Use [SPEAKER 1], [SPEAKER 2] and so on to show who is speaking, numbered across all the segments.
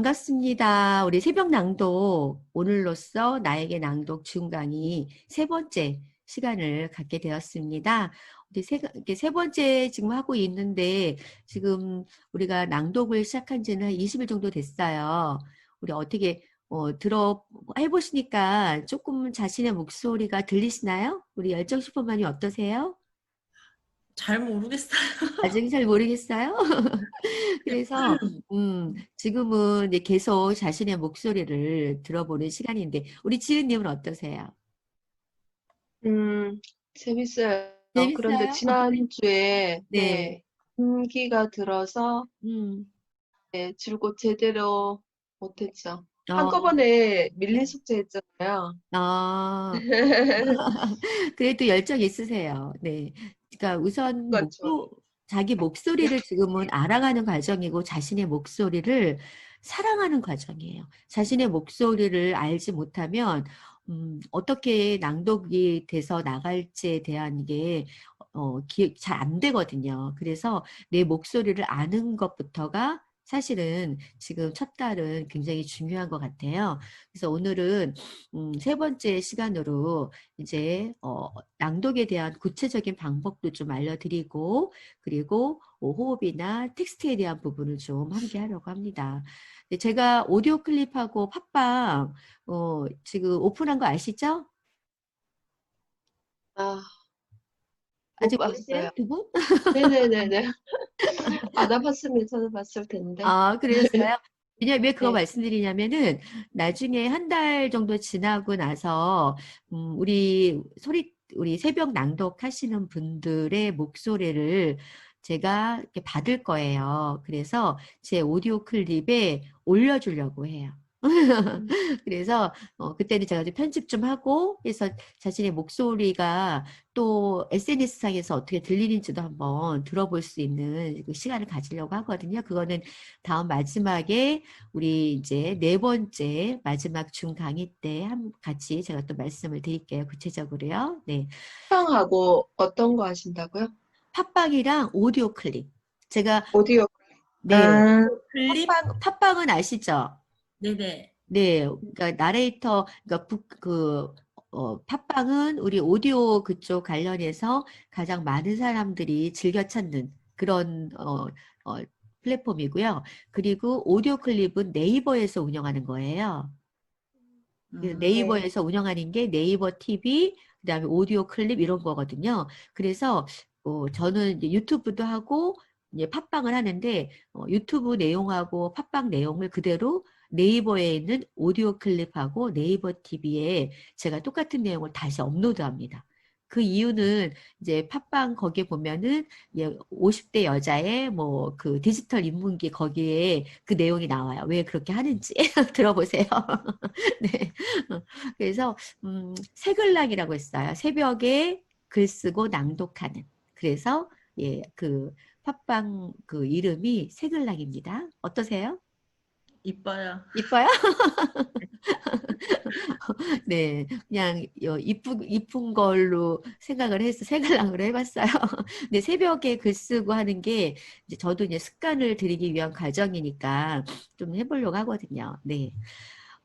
[SPEAKER 1] 반갑습니다. 우리 새벽 낭독, 오늘로써 나에게 낭독 중강의 세 번째 시간을 갖게 되었습니다. 우리 이렇게 세 번째 지금 하고 있는데, 지금 우리가 낭독을 시작한 지는 한 20일 정도 됐어요. 우리 어떻게, 해보시니까 조금 자신의 목소리가 들리시나요? 우리 열정 슈퍼맨이 어떠세요?
[SPEAKER 2] 잘 모르겠어요.
[SPEAKER 1] 아직 잘 모르겠어요? 그래서 지금은 이제 계속 자신의 목소리를 들어보는 시간인데 우리 지은님은 어떠세요?
[SPEAKER 3] 음, 재밌어요. 그런데
[SPEAKER 1] 재밌어요?
[SPEAKER 3] 지난주에,
[SPEAKER 1] 네.
[SPEAKER 3] 감기가 들어서,
[SPEAKER 1] 음.
[SPEAKER 3] 줄곧 제대로 못했죠.
[SPEAKER 1] 어,
[SPEAKER 3] 한꺼번에 밀린 숙제 했잖아요.
[SPEAKER 1] 어, 그래도 열정 있으세요. 네. 그러니까 우선
[SPEAKER 3] 그렇죠.
[SPEAKER 1] 자기 목소리를 지금은 알아가는 과정이고 자신의 목소리를 사랑하는 과정이에요. 자신의 목소리를 알지 못하면 어떻게 낭독이 돼서 나갈지에 대한 게 기억 잘 안 되거든요. 그래서 내 목소리를 아는 것부터가 사실은 지금 첫 달은 굉장히 중요한 것 같아요. 그래서 오늘은 세 번째 시간으로 이제 낭독에 대한 구체적인 방법도 좀 알려드리고 그리고 호흡이나 텍스트에 대한 부분을 좀 함께 하려고 합니다. 근데 제가 오디오 클립하고 팟빵 지금 오픈한 거 아시죠?
[SPEAKER 3] 아, 못
[SPEAKER 1] 아직 모르세요?
[SPEAKER 3] 봤어요.
[SPEAKER 1] 두 분?
[SPEAKER 3] 네네네네. 알아봤으면 저는 봤을 텐데.
[SPEAKER 1] 아, 그러셨어요? 왜 그거
[SPEAKER 3] 네.
[SPEAKER 1] 말씀드리냐면은, 나중에 한 달 정도 지나고 나서, 우리 새벽 낭독하시는 분들의 목소리를 제가 이렇게 받을 거예요. 그래서 제 오디오 클립에 올려주려고 해요.
[SPEAKER 3] 음,
[SPEAKER 1] 그래서 그때는 제가 좀 편집 좀 하고 해서 자신의 목소리가 또 SNS상에서 어떻게 들리는지도 한번 들어볼 수 있는 그 시간을 가지려고 하거든요. 그거는 다음 마지막에 우리 이제 네 번째 마지막 중 강의 때 같이 제가 또 말씀을 드릴게요. 구체적으로요. 네.
[SPEAKER 3] 팟빵하고 어떤 거 하신다고요?
[SPEAKER 1] 팟빵이랑 오디오 클립. 제가
[SPEAKER 3] 오디오.
[SPEAKER 1] 네.
[SPEAKER 3] 아,
[SPEAKER 2] 클립?
[SPEAKER 1] 팟빵은 아시죠?
[SPEAKER 2] 네네.
[SPEAKER 1] 네, 그러니까 나레이터, 그러니까 팟빵은 우리 오디오 그쪽 관련해서 가장 많은 사람들이 즐겨 찾는 그런 어, 플랫폼이고요. 그리고 오디오 클립은 네이버에서 운영하는 거예요. 그래서
[SPEAKER 3] 네.
[SPEAKER 1] 네이버에서 운영하는 게 네이버 TV, 그다음에 오디오 클립 이런 거거든요. 그래서 저는 이제 유튜브도 하고 이제 팟빵을 하는데 유튜브 내용하고 팟빵 내용을 그대로 네이버에 있는 오디오 클립하고 네이버 TV에 제가 똑같은 내용을 다시 업로드합니다. 그 이유는 이제 팟빵 거기에 보면은 50대 여자의 뭐 그 디지털 입문기 거기에 그 내용이 나와요. 왜 그렇게 하는지 들어보세요. 네. 그래서 새글락이라고 했어요. 새벽에 글 쓰고 낭독하는. 그래서 그 팟빵 그 이름이 새글락입니다. 어떠세요?
[SPEAKER 2] 이뻐요.
[SPEAKER 1] 이뻐요? 네, 그냥 이쁜 걸로 생각을 해서 색을랑으로 해봤어요. 근데 새벽에 글 쓰고 하는 게 이제 저도 이제 습관을 들이기 위한 과정이니까 좀 해보려고 하거든요. 네.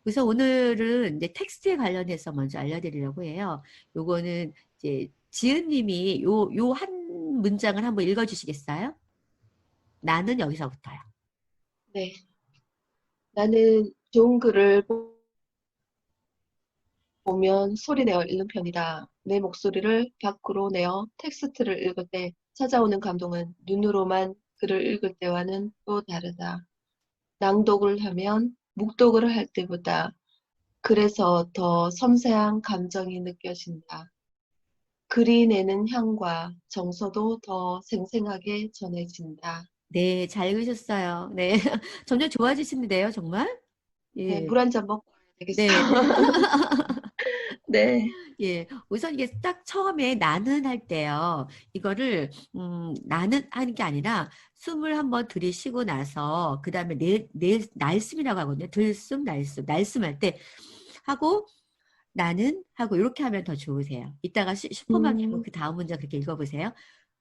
[SPEAKER 1] 그래서 오늘은 이제 텍스트에 관련해서 먼저 알려드리려고 해요. 요거는 이제 지은님이 요 한 문장을 한번 읽어주시겠어요? 나는 여기서부터요.
[SPEAKER 3] 네. 나는 좋은 글을 보면 소리 내어 읽는 편이다. 내 목소리를 밖으로 내어 텍스트를 읽을 때 찾아오는 감동은 눈으로만 글을 읽을 때와는 또 다르다. 낭독을 하면 묵독을 할 때보다 그래서 더 섬세한 감정이 느껴진다. 글이 내는 향과 정서도 더 생생하게 전해진다.
[SPEAKER 1] 네, 잘 읽으셨어요. 네. 점점 좋아지시는데요, 정말?
[SPEAKER 3] 네,
[SPEAKER 1] 예.
[SPEAKER 3] 물 한 잔 먹고 와야 되겠어.
[SPEAKER 1] 네.
[SPEAKER 3] 네.
[SPEAKER 1] 예, 우선 이게 딱 처음에 나는 할 때요. 이거를 나는 하는 게 아니라 숨을 한번 들이쉬고 나서 그 다음에 내 날숨이라고 하거든요. 들숨, 날숨, 날숨 할 때 하고 나는 하고 이렇게 하면 더 좋으세요. 이따가 슈퍼맘님
[SPEAKER 3] 음,
[SPEAKER 1] 그 다음 문장 그렇게 읽어보세요.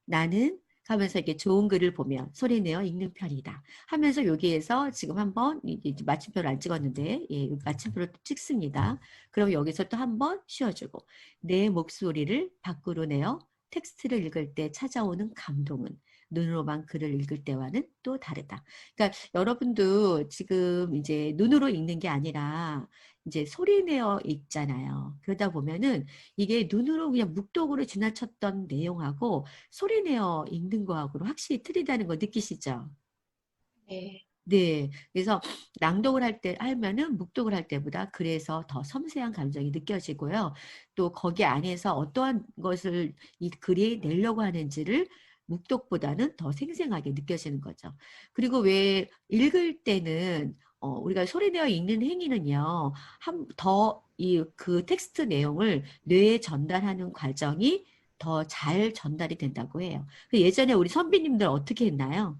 [SPEAKER 1] 나는 하면서 이렇게 좋은 글을 보면 소리내어 읽는 편이다 하면서 여기에서 지금 한번 이제 마침표를 안 찍었는데 예, 마침표를 또 찍습니다. 그럼 여기서 또 한번 쉬어주고 내 목소리를 밖으로 내어 텍스트를 읽을 때 찾아오는 감동은 눈으로만 글을 읽을 때와는 또 다르다. 그러니까 여러분도 지금 이제 눈으로 읽는 게 아니라 이제 소리내어 읽잖아요. 그러다 보면은 이게 눈으로 그냥 묵독으로 지나쳤던 내용하고 소리내어 읽는 거하고는 확실히 틀리다는 거 느끼시죠?
[SPEAKER 3] 네.
[SPEAKER 1] 네. 그래서 낭독을 하면은 묵독을 할 때보다 글에서 더 섬세한 감정이 느껴지고요. 또 거기 안에서 어떠한 것을 이 글이 내려고 하는지를 묵독보다는 더 생생하게 느껴지는 거죠. 그리고 왜 읽을 때는 우리가 소리내어 읽는 행위는요, 그 텍스트 내용을 뇌에 전달하는 과정이 더 잘 전달이 된다고 해요. 예전에 우리 선비님들 어떻게 했나요?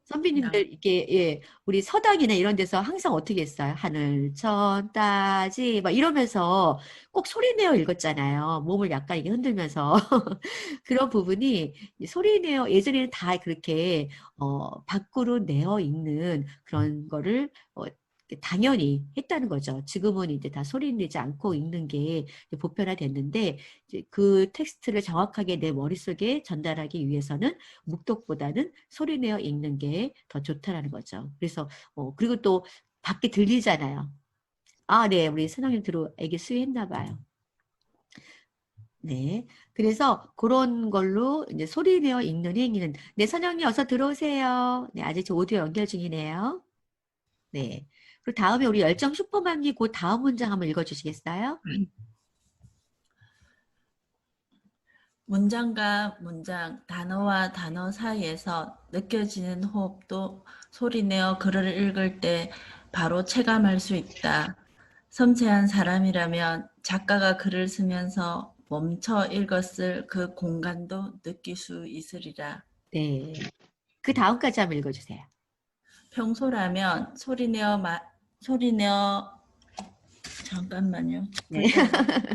[SPEAKER 2] 낭,
[SPEAKER 1] 선비님들 이게 예, 우리 서당이나 이런 데서 항상 어떻게 했어요? 하늘 천 따지 막 이러면서 꼭 소리내어 읽었잖아요. 몸을 약간 이게 흔들면서 그런 부분이 소리내어 예전에는 다 그렇게 밖으로 내어 읽는 그런 거를 당연히 했다는 거죠. 지금은 이제 다 소리내지 않고 읽는 게 보편화됐는데 이제 그 텍스트를 정확하게 내 머릿속에 전달하기 위해서는 묵독보다는 소리내어 읽는 게 더 좋다라는 거죠. 그래서 그리고 또 밖에 들리잖아요. 아, 네, 우리 선영님 애기 수유했나 봐요. 네, 그래서 그런 걸로 이제 소리내어 읽는 행위는 네, 선영님 어서 들어오세요. 네, 아직 저 오디오 연결 중이네요. 네, 그리고 다음에 우리 열정 슈퍼맘이 그 다음 문장 한번 읽어주시겠어요?
[SPEAKER 2] 문장과 문장, 단어와 단어 사이에서 느껴지는 호흡도 소리내어 글을 읽을 때 바로 체감할 수 있다. 섬세한 사람이라면 작가가 글을 쓰면서 멈춰 읽었을 그 공간도 느낄 수 있으리라.
[SPEAKER 1] 네, 그 다음까지 한번 읽어주세요.
[SPEAKER 2] 평소라면 소리내어 잠깐만요.
[SPEAKER 1] 네.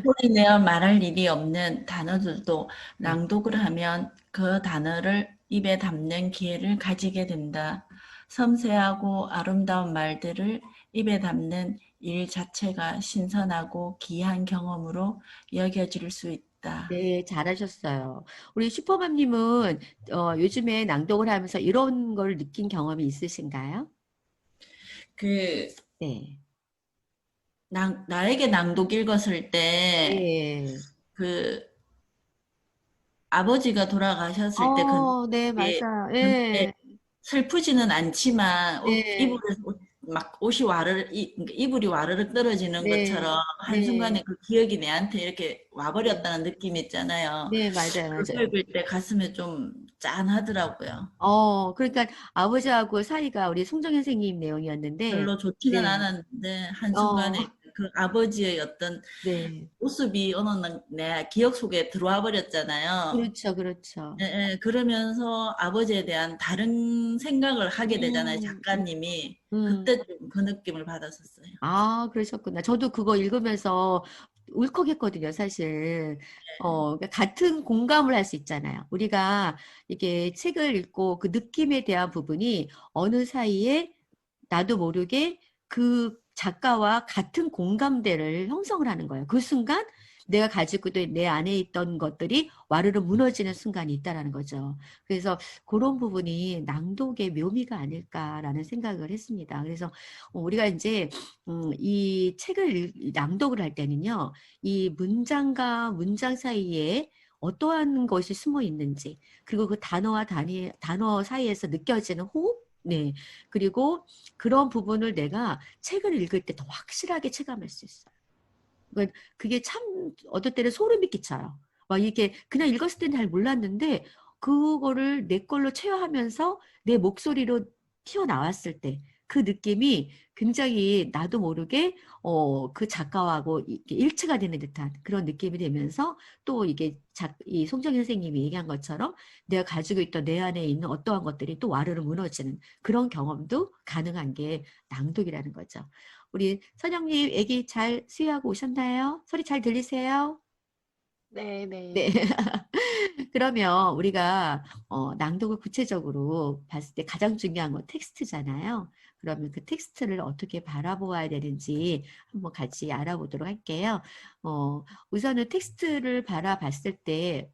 [SPEAKER 2] 소리내어 말할 일이 없는 단어들도 낭독을 하면 그 단어를 입에 담는 기회를 가지게 된다. 섬세하고 아름다운 말들을 입에 담는 일 자체가 신선하고 귀한 경험으로 여겨질 수 있다.
[SPEAKER 1] 네, 잘하셨어요. 우리 슈퍼맘님은 요즘에 낭독을 하면서 이런 걸 느낀 경험이 있으신가요?
[SPEAKER 2] 그
[SPEAKER 1] 네.
[SPEAKER 2] 나에게 낭독 읽었을 때
[SPEAKER 1] 네.
[SPEAKER 2] 그 아버지가 돌아가셨을 때
[SPEAKER 1] 네,
[SPEAKER 2] 그때
[SPEAKER 1] 맞아요.
[SPEAKER 2] 그때
[SPEAKER 1] 네.
[SPEAKER 2] 슬프지는 않지만
[SPEAKER 1] 네.
[SPEAKER 2] 막 옷이 그러니까 이불이 와르르 떨어지는
[SPEAKER 1] 네.
[SPEAKER 2] 것처럼
[SPEAKER 1] 네.
[SPEAKER 2] 한순간에 그 기억이 내한테 이렇게
[SPEAKER 1] 네.
[SPEAKER 2] 와버렸다는 느낌 있잖아요.
[SPEAKER 1] 네, 맞아요.
[SPEAKER 2] 그거
[SPEAKER 1] 맞아요.
[SPEAKER 2] 읽을 때 가슴에 좀 짠하더라고요.
[SPEAKER 1] 그러니까 아버지하고 사이가 우리 송정현 선생님 내용이었는데,
[SPEAKER 2] 별로 좋지는
[SPEAKER 1] 네.
[SPEAKER 2] 않았는데
[SPEAKER 1] 어,
[SPEAKER 2] 한순간에 그 아버지의 어떤
[SPEAKER 1] 네.
[SPEAKER 2] 모습이 어느 날 내 기억 속에 들어와 버렸잖아요.
[SPEAKER 1] 그렇죠, 그렇죠.
[SPEAKER 2] 예, 예. 그러면서 아버지에 대한 다른 생각을 하게 되잖아요,
[SPEAKER 1] 음,
[SPEAKER 2] 작가님이.
[SPEAKER 1] 음.
[SPEAKER 2] 그때 좀 그 느낌을 받았었어요.
[SPEAKER 1] 아, 그러셨구나. 저도 그거 읽으면서 울컥했거든요, 사실. 그러니까 같은 공감을 할 수 있잖아요. 우리가 이게 책을 읽고 그 느낌에 대한 부분이 어느 사이에 나도 모르게 그 작가와 같은 공감대를 형성을 하는 거예요. 그 순간 내가 가지고 있던 내 안에 있던 것들이 와르르 무너지는 순간이 있다라는 거죠. 그래서 그런 부분이 낭독의 묘미가 아닐까라는 생각을 했습니다. 그래서 우리가 이제 이 책을 낭독을 할 때는요, 이 문장과 문장 사이에 어떠한 것이 숨어 있는지, 그리고 그 단어 사이에서 느껴지는 호흡, 네. 그리고 그런 부분을 내가 책을 읽을 때 더 확실하게 체감할 수 있어요. 그러니까 그게 참 어떨 때는 소름이 끼쳐요. 막 이게 그냥 읽었을 때는 잘 몰랐는데 그거를 내 걸로 체화하면서 내 목소리로 튀어나왔을 때 그 느낌이 굉장히 나도 모르게 그 작가하고 이렇게 일치가 되는 듯한 그런 느낌이 되면서 또 이게 이 송정현 선생님이 얘기한 것처럼 내가 가지고 있던 내 안에 있는 어떠한 것들이 또 와르르 무너지는 그런 경험도 가능한 게 낭독이라는 거죠. 우리 선영님, 애기 잘 수유하고 오셨나요? 소리 잘 들리세요?
[SPEAKER 4] 네,
[SPEAKER 1] 네.
[SPEAKER 4] 네.
[SPEAKER 1] 그러면 우리가 낭독을 구체적으로 봤을 때 가장 중요한 건 텍스트잖아요. 그러면 그 텍스트를 어떻게 바라보아야 되는지 한번 같이 알아보도록 할게요. 우선은 텍스트를 바라봤을 때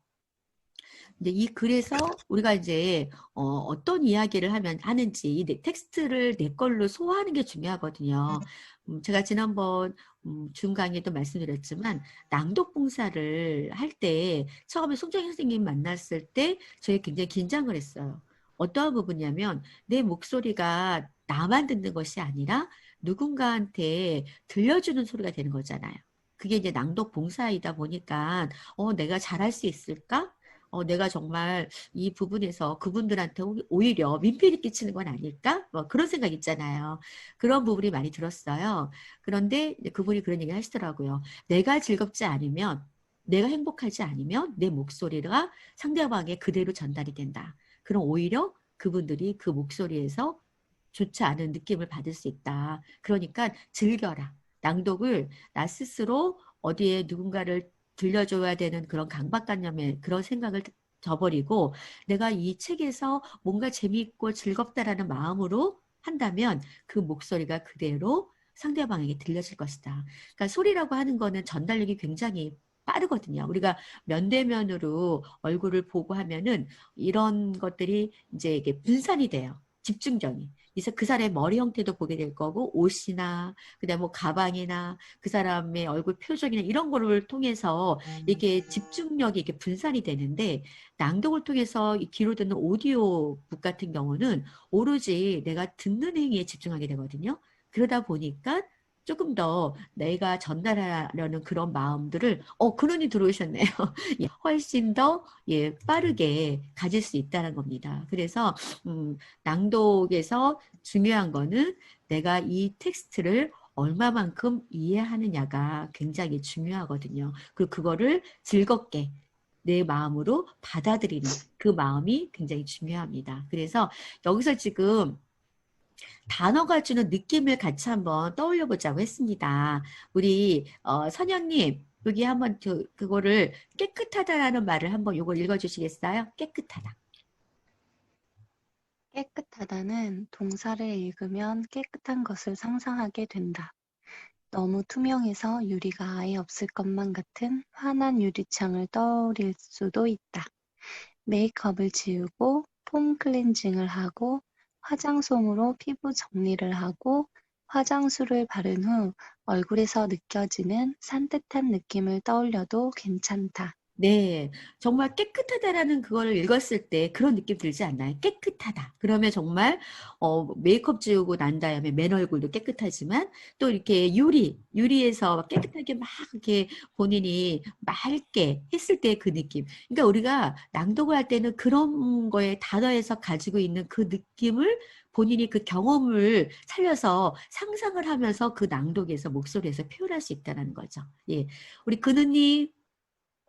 [SPEAKER 1] 근데 이 글에서 우리가 이제 어떤 이야기를 하는지 이 텍스트를 내 걸로 소화하는 게 중요하거든요. 제가 지난번 중 강의도 말씀드렸지만 낭독 봉사를 할 때 처음에 송정희 선생님 만났을 때 저희 굉장히 긴장을 했어요. 어떠한 부분이냐면 내 목소리가 나만 듣는 것이 아니라 누군가한테 들려주는 소리가 되는 거잖아요. 그게 이제 낭독 봉사이다 보니까 내가 잘할 수 있을까? 내가 정말 이 부분에서 그분들한테 오히려 민폐를 끼치는 건 아닐까? 뭐 그런 생각 있잖아요. 그런 부분이 많이 들었어요. 그런데 이제 그분이 그런 얘기 하시더라고요. 내가 즐겁지 않으면, 내가 행복하지 않으면 내 목소리가 상대방에 그대로 전달이 된다. 그럼 오히려 그분들이 그 목소리에서 좋지 않은 느낌을 받을 수 있다. 그러니까 즐겨라. 낭독을 나 스스로 어디에 누군가를 들려줘야 되는 그런 강박관념의 그런 생각을 저버리고 내가 이 책에서 뭔가 재미있고 즐겁다라는 마음으로 한다면 그 목소리가 그대로 상대방에게 들려질 것이다. 그러니까 소리라고 하는 거는 전달력이 굉장히 빠르거든요. 우리가 면대면으로 얼굴을 보고 하면은 이런 것들이 이제 이게 분산이 돼요. 집중력이. 그래서 그 사람의 머리 형태도 보게 될 거고 옷이나 그다음에 뭐 가방이나 그 사람의 얼굴 표정이나 이런 거를 통해서 이게 집중력이 이렇게 분산이 되는데 낭독을 통해서 이 귀로 듣는 오디오북 같은 경우는 오로지 내가 듣는 행위에 집중하게 되거든요. 그러다 보니까 조금 더 내가 전달하려는 그런 마음들을 근원이 들어오셨네요. 예, 훨씬 더 빠르게 가질 수 있다는 겁니다. 그래서 낭독에서 중요한 거는 내가 이 텍스트를 얼마만큼 이해하느냐가 굉장히 중요하거든요. 그리고 그거를 즐겁게 내 마음으로 받아들이는 그 마음이 굉장히 중요합니다. 그래서 여기서 지금 단어가 주는 느낌을 같이 한번 떠올려 보자고 했습니다. 우리 선영님 여기 한번 그거를 깨끗하다라는 말을 한번 요걸 읽어주시겠어요? 깨끗하다.
[SPEAKER 4] 깨끗하다는 동사를 읽으면 깨끗한 것을 상상하게 된다. 너무 투명해서 유리가 아예 없을 것만 같은 환한 유리창을 떠올릴 수도 있다. 메이크업을 지우고 폼 클렌징을 하고 화장솜으로 피부 정리를 하고 화장수를 바른 후 얼굴에서 느껴지는 산뜻한 느낌을 떠올려도 괜찮다.
[SPEAKER 1] 네, 정말 깨끗하다라는 그거를 읽었을 때 그런 느낌 들지 않나요? 깨끗하다. 그러면 정말 메이크업 지우고 난 다음에 맨 얼굴도 깨끗하지만 또 이렇게 유리에서 깨끗하게 막 이렇게 본인이 맑게 했을 때 그 느낌. 그러니까 우리가 낭독을 할 때는 그런 거에 단어에서 가지고 있는 그 느낌을 본인이 그 경험을 살려서 상상을 하면서 그 낭독에서 목소리에서 표현할 수 있다는 거죠. 예, 우리 근우님.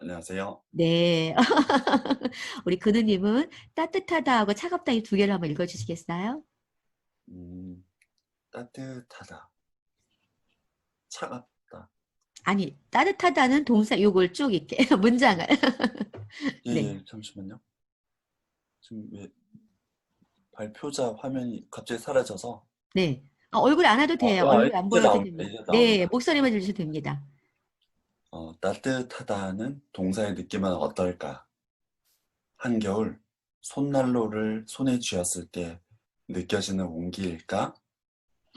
[SPEAKER 5] 안녕하세요.
[SPEAKER 1] 네. 우리 근우님은 따뜻하다 하고 차갑다 이 두 개를 한번 읽어주시겠어요?
[SPEAKER 5] 따뜻하다, 차갑다.
[SPEAKER 1] 아니, 따뜻하다는 동사 요걸 쭉 이렇게 문장을.
[SPEAKER 5] 예,
[SPEAKER 1] 네.
[SPEAKER 5] 예, 잠시만요. 지금 왜 발표자 화면이 갑자기 사라져서.
[SPEAKER 1] 네. 얼굴 안 와도 돼요. 얼굴 안
[SPEAKER 5] 이제
[SPEAKER 1] 보여도
[SPEAKER 5] 나옵니다.
[SPEAKER 1] 됩니다.
[SPEAKER 5] 이제
[SPEAKER 1] 네,
[SPEAKER 5] 나옵니다.
[SPEAKER 1] 목소리만 들으셔도 됩니다.
[SPEAKER 5] 따뜻하다는 동사의 느낌은 어떨까? 한겨울 손난로를 손에 쥐었을 때 느껴지는 온기일까?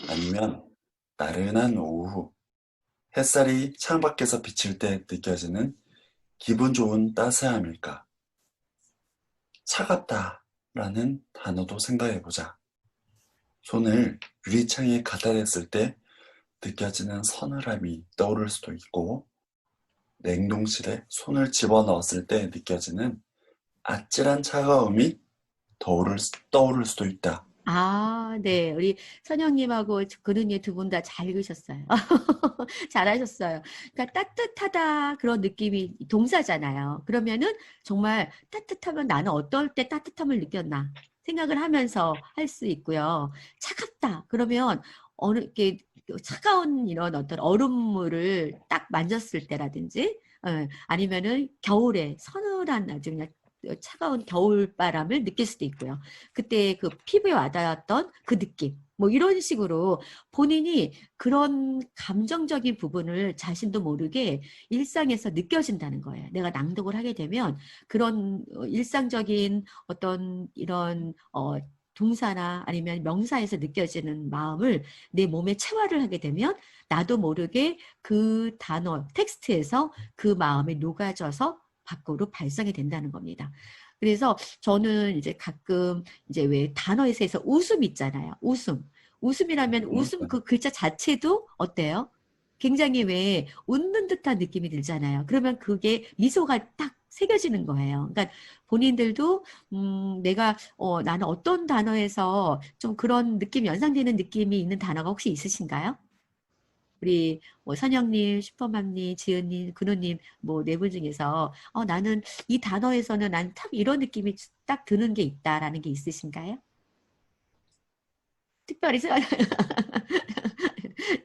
[SPEAKER 5] 아니면 나른한 오후 햇살이 창밖에서 비칠 때 느껴지는 기분 좋은 따스함일까? 차갑다라는 단어도 생각해보자. 손을 유리창에 갖다 댔을 때 느껴지는 서늘함이 떠오를 수도 있고, 냉동실에 손을 집어넣었을 때 느껴지는 아찔한 차가움이 떠오를 수도 있다.
[SPEAKER 1] 아, 네. 우리 선영님하고 근은이 두 분 다 잘 읽으셨어요. 잘하셨어요. 그러니까 따뜻하다 그런 느낌이 동사잖아요. 그러면은 정말 따뜻하면 나는 어떨 때 따뜻함을 느꼈나 생각을 하면서 할 수 있고요. 차갑다 그러면 어느 게 차가운 이런 어떤 얼음물을 딱 만졌을 때라든지 아니면은 겨울에 서늘한 아주 그냥 차가운 겨울바람을 느낄 수도 있고요. 그때 그 피부에 와닿았던 그 느낌, 뭐 이런 식으로 본인이 그런 감정적인 부분을 자신도 모르게 일상에서 느껴진다는 거예요. 내가 낭독을 하게 되면 그런 일상적인 어떤 이런 동사나 아니면 명사에서 느껴지는 마음을 내 몸에 체화를 하게 되면 나도 모르게 그 단어, 텍스트에서 그 마음이 녹아져서 밖으로 발성이 된다는 겁니다. 그래서 저는 이제 가끔 이제 왜 단어에서 웃음 있잖아요. 웃음. 웃음이라면 웃음 그 글자 자체도 어때요? 굉장히 왜 웃는 듯한 느낌이 들잖아요. 그러면 그게 미소가 딱 새겨지는 거예요. 그러니까 본인들도 내가 나는 어떤 단어에서 좀 그런 느낌 연상되는 느낌이 있는 단어가 혹시 있으신가요? 우리 뭐 선영님, 슈퍼맘님, 지은님, 근호님 뭐 네 분 중에서 나는 이 단어에서는 난 딱 이런 느낌이 딱 드는 게 있다라는 게 있으신가요? 특별히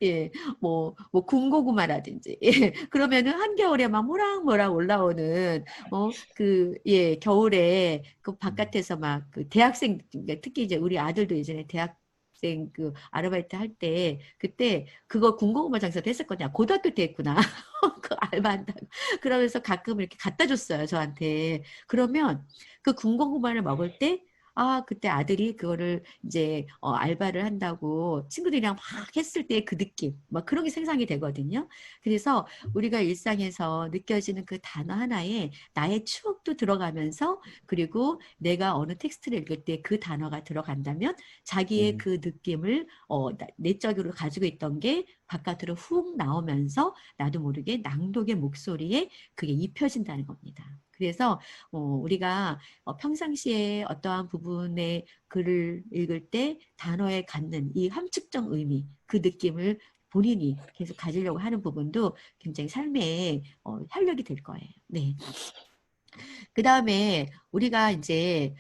[SPEAKER 1] 예, 뭐 군고구마라든지 예, 그러면은 한겨울에 막 모락모락 올라오는 예, 겨울에 그 바깥에서 막 그 대학생 특히 이제 우리 아들도 예전에 대학생 그 아르바이트 할 때 그때 그거 군고구마 장사도 했었거든요. 고등학교 때 했구나. 그 알바한다고. 그러면서 가끔 이렇게 갖다 줬어요, 저한테. 그러면 그 군고구마를 먹을 때 그때 아들이 그거를 이제 알바를 한다고 친구들이랑 막 했을 때 그 느낌, 막 그런 게 생각이 되거든요. 그래서 우리가 일상에서 느껴지는 그 단어 하나에 나의 추억도 들어가면서 그리고 내가 어느 텍스트를 읽을 때 그 단어가 들어간다면 자기의 그 느낌을 내적으로 가지고 있던 게 바깥으로 훅 나오면서 나도 모르게 낭독의 목소리에 그게 입혀진다는 겁니다. 그래서 우리가 평상시에 어떠한 부분의 글을 읽을 때 단어에 갖는 이 함축적 의미, 그 느낌을 본인이 계속 가지려고 하는 부분도 굉장히 삶의 활력이 될 거예요. 네. 그 다음에 우리가 이제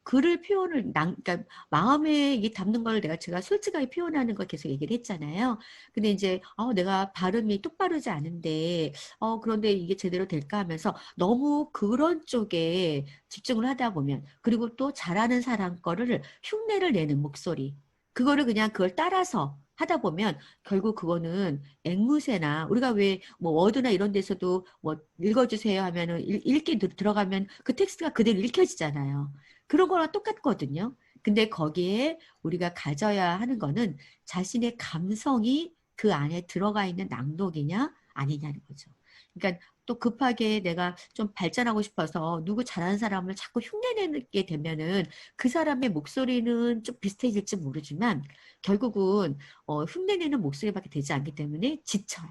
[SPEAKER 1] 글을 표현을 그러니까 마음에 이게 담는 걸 제가 솔직하게 표현하는 걸 계속 얘기를 했잖아요. 근데 이제 내가 발음이 똑바르지 않은데 그런데 이게 제대로 될까 하면서 너무 그런 쪽에 집중을 하다 보면 그리고 또 잘하는 사람 거를 흉내를 내는 목소리 그거를 그냥 그걸 따라서 하다 보면 결국 그거는 앵무새나 우리가 왜 뭐 워드나 이런 데서도 뭐 읽어주세요 하면은 읽기 들어가면 그 텍스트가 그대로 읽혀지잖아요. 그런 거랑 똑같거든요. 근데 거기에 우리가 가져야 하는 거는 자신의 감성이 그 안에 들어가 있는 낭독이냐 아니냐는 거죠. 그러니까 또 급하게 내가 좀 발전하고 싶어서 누구 잘하는 사람을 자꾸 흉내내게 되면은 그 사람의 목소리는 좀 비슷해질지 모르지만 결국은 흉내내는 목소리밖에 되지 않기 때문에 지쳐요.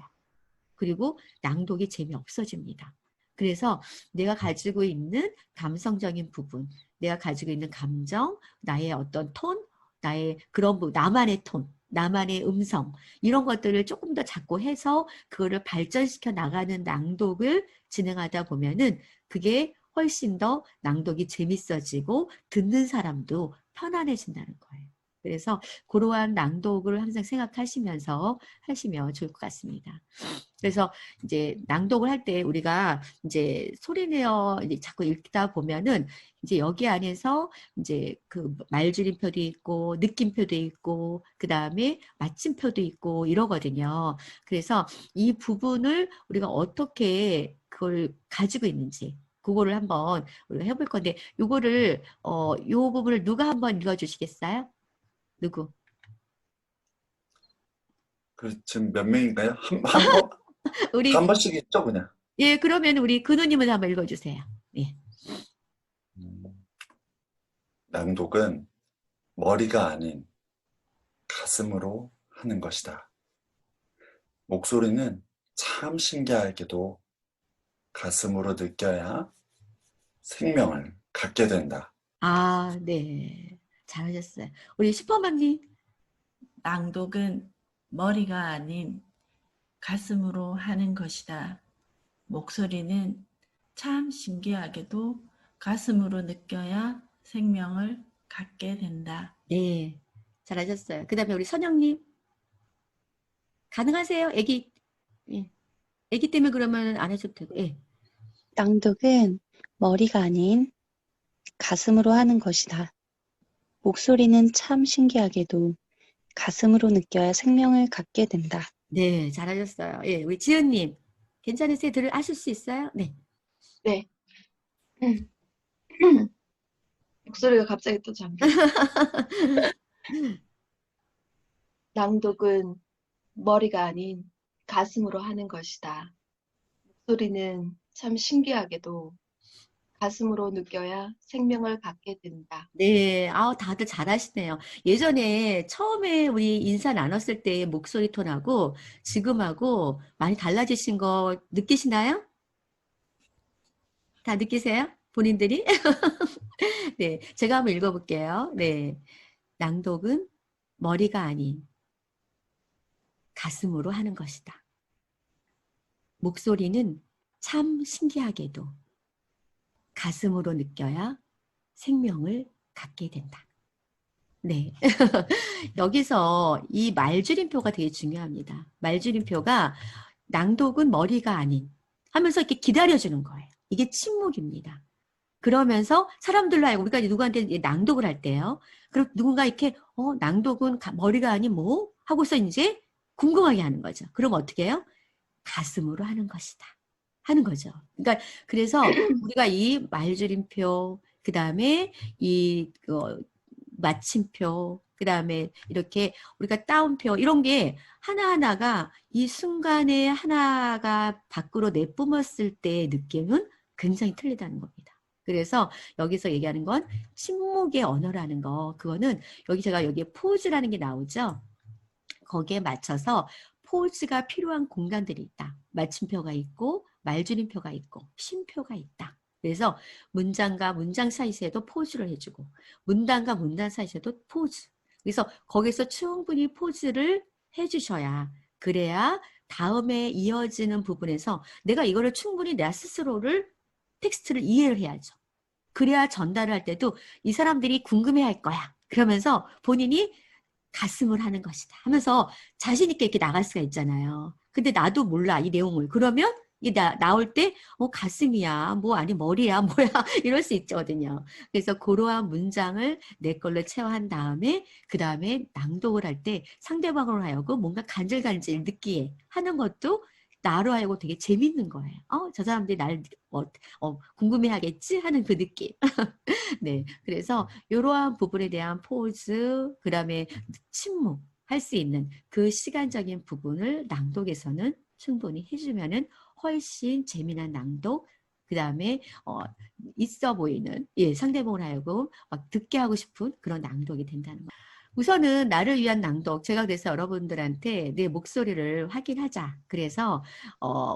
[SPEAKER 1] 그리고 낭독이 재미없어집니다. 그래서 내가 가지고 있는 감성적인 부분, 내가 가지고 있는 감정, 나의 어떤 톤, 나의 그런 부분, 나만의 톤, 나만의 음성 이런 것들을 조금 더 잡고 해서 그거를 발전시켜 나가는 낭독을 진행하다 보면은 그게 훨씬 더 낭독이 재밌어지고 듣는 사람도 편안해진다는 거예요. 그래서 그러한 낭독을 항상 생각하시면서 하시면 좋을 것 같습니다. 그래서 이제 낭독을 할 때 우리가 이제 소리내어 이제 자꾸 읽다 보면은 이제 여기 안에서 이제 그 말줄임표도 있고 느낌표도 있고 그 다음에 마침표도 있고 이러거든요. 그래서 이 부분을 우리가 어떻게 그걸 가지고 있는지 그거를 한번 우리가 해볼 건데 요거를 요 부분을 누가 한번 읽어주시겠어요? 누구?
[SPEAKER 5] 지금 몇 명인가요? 한 번?
[SPEAKER 1] 우리
[SPEAKER 5] 한 번씩 있죠, 그냥.
[SPEAKER 1] 예 그러면 우리 근우님을 한번 읽어주세요. 예.
[SPEAKER 5] 낭독은 머리가 아닌 가슴으로 하는 것이다. 목소리는 참 신기하게도 가슴으로 느껴야 생명을 갖게 된다.
[SPEAKER 1] 네. 잘하셨어요. 우리 슈퍼맘님.
[SPEAKER 2] 낭독은 머리가 아닌 가슴으로 하는 것이다. 목소리는 참 신기하게도 가슴으로 느껴야 생명을 갖게 된다.
[SPEAKER 1] 네. 잘하셨어요. 그 다음에 우리 선영님. 가능하세요? 애기. 예. 애기 때문에 그러면 안 하셔도 되고, 예.
[SPEAKER 4] 낭독은 머리가 아닌 가슴으로 하는 것이다. 목소리는 참 신기하게도 가슴으로 느껴야 생명을 갖게 된다.
[SPEAKER 1] 네, 잘하셨어요. 예, 우리 지은님, 괜찮으세요? 하실 수 있어요? 네.
[SPEAKER 3] 네. 목소리가 갑자기 또 잠겼어. 낭독은 머리가 아닌 가슴으로 하는 것이다. 목소리는 참 신기하게도 가슴으로 느껴야 생명을 갖게 된다.
[SPEAKER 1] 네, 다들 잘하시네요. 예전에 처음에 우리 인사 나눴을 때 목소리 톤하고 지금하고 많이 달라지신 거 느끼시나요? 다 느끼세요? 본인들이? 네, 제가 한번 읽어볼게요. 네, 낭독은 머리가 아닌 가슴으로 하는 것이다. 목소리는 참 신기하게도 가슴으로 느껴야 생명을 갖게 된다. 네. 여기서 이 말줄임표가 되게 중요합니다. 말줄임표가 낭독은 머리가 아닌 하면서 이렇게 기다려주는 거예요. 이게 침묵입니다. 그러면서 사람들로 알고 우리가 누구한테 낭독을 할 때요. 그럼 누군가 이렇게 낭독은 머리가 아닌 뭐? 하고서 이제 궁금하게 하는 거죠. 그럼 어떻게 해요? 가슴으로 하는 것이다. 하는 거죠. 그러니까 그래서 우리가 이 말줄임표 그다음에 이 마침표 그다음에 이렇게 우리가 따옴표 이런 게 하나하나가 이 순간에 하나가 밖으로 내뿜었을 때의 느낌은 굉장히 틀리다는 겁니다. 그래서 여기서 얘기하는 건 침묵의 언어라는 거. 그거는 제가 여기에 포즈라는 게 나오죠. 거기에 맞춰서 포즈가 필요한 공간들이 있다. 마침표가 있고 말줄임표가 있고 쉼표가 있다. 그래서 문장과 문장 사이에도 포즈를 해주고 문단과 문단 사이에도 포즈. 그래서 거기서 충분히 포즈를 해주셔야 그래야 다음에 이어지는 부분에서 내가 이거를 충분히 내 스스로를 텍스트를 이해를 해야죠. 그래야 전달을 할 때도 이 사람들이 궁금해할 거야. 그러면서 본인이 가슴을 하는 것이다 하면서 자신 있게 이렇게 나갈 수가 있잖아요. 근데 나도 몰라 이 내용을. 그러면 이게 나올 때 가슴이야 뭐 아니 머리야 뭐야 이럴 수 있거든요. 그래서 그러한 문장을 내 걸로 체화한 다음에 그 다음에 낭독을 할 때 상대방으로 하여금 뭔가 간질간질 느끼게 하는 것도 나로 하여금 되게 재밌는 거예요. 저 사람들이 날 궁금해하겠지 하는 그 느낌. 네, 그래서 이러한 부분에 대한 포즈, 그 다음에 침묵 할 수 있는 그 시간적인 부분을 낭독에서는 충분히 해주면은 훨씬 재미난 낭독, 그 다음에 있어 보이는 상대방을 하여금 막 듣게 하고 싶은 그런 낭독이 된다는 거예요. 우선은 나를 위한 낭독. 제가 그래서 여러분들한테 내 목소리를 확인하자. 그래서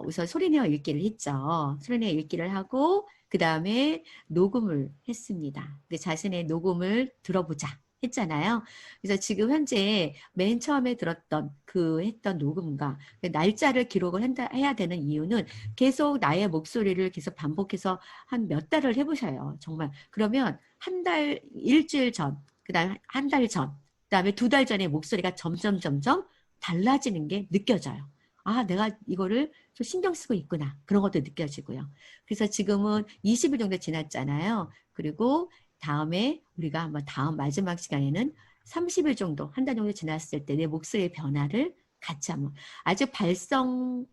[SPEAKER 1] 우선 소리내어 읽기를 했죠. 소리내어 읽기를 하고 그 다음에 녹음을 했습니다. 자신의 녹음을 들어보자 했잖아요. 그래서 지금 현재 맨 처음에 들었던 했던 녹음과 날짜를 기록을 해야 되는 이유는 계속 나의 목소리를 계속 반복해서 한 몇 달을 해보셔요. 정말. 그러면 한 달, 일주일 전, 그 다음에 한 달 전, 그 다음에 2달 전에 목소리가 점점 달라지는 게 느껴져요. 내가 이거를 좀 신경 쓰고 있구나. 그런 것도 느껴지고요. 그래서 지금은 20일 정도 지났잖아요. 그리고 다음에 우리가 한번 다음 마지막 시간에는 30일 정도, 한 달 정도 지났을 때 내 목소리의 변화를 같이 한번. 아직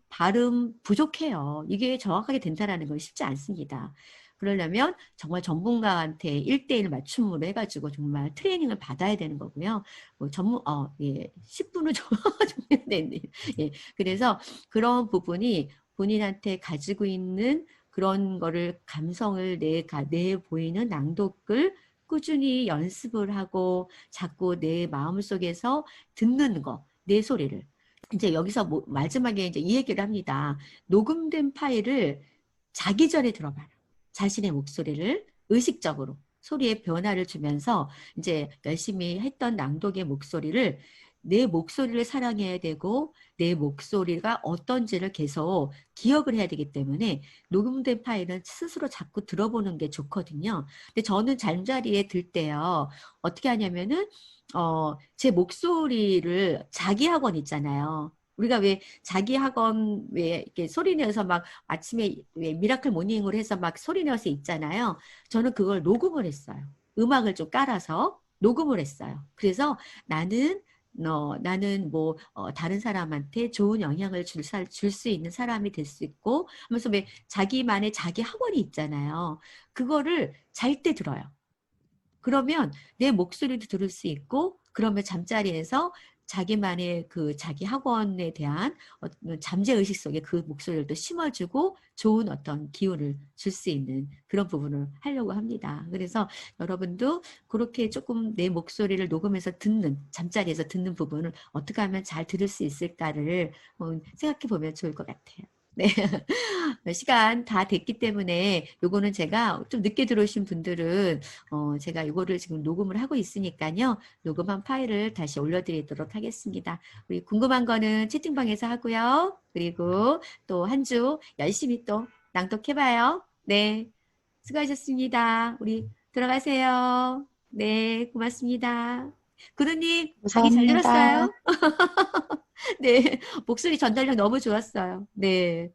[SPEAKER 1] 발음 부족해요. 이게 정확하게 된다는 건 쉽지 않습니다. 그러려면 정말 전문가한테 1대1 맞춤으로 해가지고 정말 트레이닝을 받아야 되는 거고요. 10분을 정했네. 그래서 그런 부분이 본인한테 가지고 있는 그런 거를 감성을 내 보이는 낭독을 꾸준히 연습을 하고 자꾸 내 마음속에서 듣는 거, 내 소리를. 이제 여기서 마지막에 이제 이 얘기를 합니다. 녹음된 파일을 자기 전에 들어봐라. 자신의 목소리를 의식적으로 소리에 변화를 주면서 이제 열심히 했던 낭독의 목소리를 내 목소리를 사랑해야 되고 내 목소리가 어떤지를 계속 기억을 해야 되기 때문에 녹음된 파일은 스스로 자꾸 들어보는 게 좋거든요. 근데 저는 잠자리에 들 때요. 어떻게 하냐면은 제 목소리를 자기 학원 있잖아요. 우리가 왜 자기 학원 왜 이렇게 소리 내서 막 아침에 왜 미라클 모닝으로 해서 막 소리 내서 있잖아요. 저는 그걸 녹음을 했어요. 음악을 좀 깔아서 녹음을 했어요. 그래서 나는 뭐 다른 사람한테 좋은 영향을 줄 수 있는 사람이 될 수 있고 하면서 왜 자기만의 자기 학원이 있잖아요. 그거를 잘 때 들어요. 그러면 내 목소리도 들을 수 있고 그러면 잠자리에서 자기만의 그 자기 학원에 대한 잠재의식 속에 그 목소리를 또 심어주고 좋은 어떤 기운을 줄 수 있는 그런 부분을 하려고 합니다. 그래서 여러분도 그렇게 조금 내 목소리를 녹음해서 잠자리에서 듣는 부분을 어떻게 하면 잘 들을 수 있을까를 생각해 보면 좋을 것 같아요. 네. 시간 다 됐기 때문에 요거는 제가 좀 늦게 들어오신 분들은 제가 이거를 지금 녹음을 하고 있으니까요. 녹음한 파일을 다시 올려드리도록 하겠습니다. 우리 궁금한 거는 채팅방에서 하고요. 그리고 또 한 주 열심히 또 낭독해봐요. 네. 수고하셨습니다. 우리 들어가세요. 네. 고맙습니다. 구루님, 강의 잘
[SPEAKER 4] 감사합니다.
[SPEAKER 1] 들었어요? 네. 목소리 전달력 너무 좋았어요. 네.